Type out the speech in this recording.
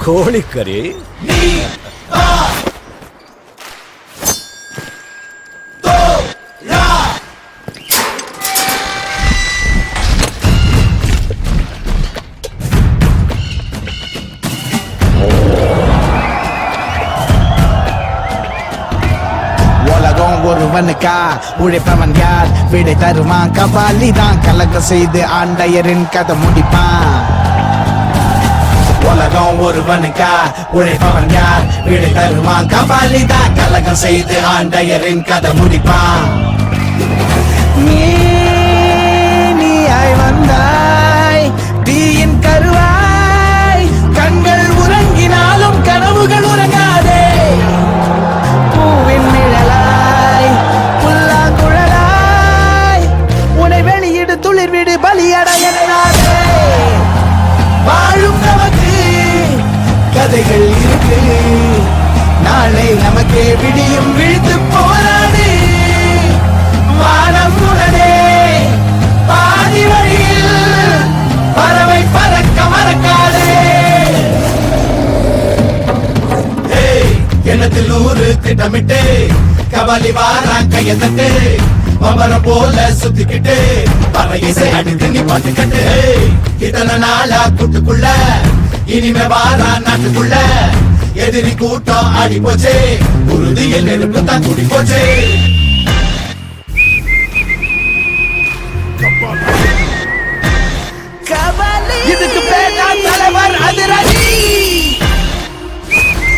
கோழிக்கறி ஒருவனுக்கா உழைப்பவன் யார் விடை தருவான் கபாலி தான் கலக்க செய்து ஆண்டையரின் கதை முடிப்பான் உலகம் ஒருவனுக்கா உழைப்பவன் யார் விடை தருவான் கபாலி தான் கலகம் செய்து ஆண்டையரின் கதை முடிப்பான் நீயாய் வந்தாய் தீயின் கருவாய் கண்கள் உறங்கினாலும் கனவுகள் உறங்காதே பூவின் நிழலாய் புல்லாங்குழலாய் உன்னை வெளியிடு துளிர் விடு பலியடையாதே வாழும் நமக்கு கதைகள் இருக்கு நாளை நமக்கே விடியும் விழித்து போராடு வானம் உடனே பாதி வழியில் பறவை பறக்க மறக்காதே எண்ணத்தில் ஊரு திட்டமிட்டு கபாலி வாரான் கைய தட்டு மமரம் போல சுத்திக்கிட்டு பறையிசை அடித்து நீ பாட்டுக்கட்டு இத்தனை நாளா கூட்டுக்குள்ள இனிமே வாரான் நாட்டுக்குள்ள எதிரி கூட்டம் ஆடி போச்சு உறுதியில் நெருப்பு தான் கூடி போச்சு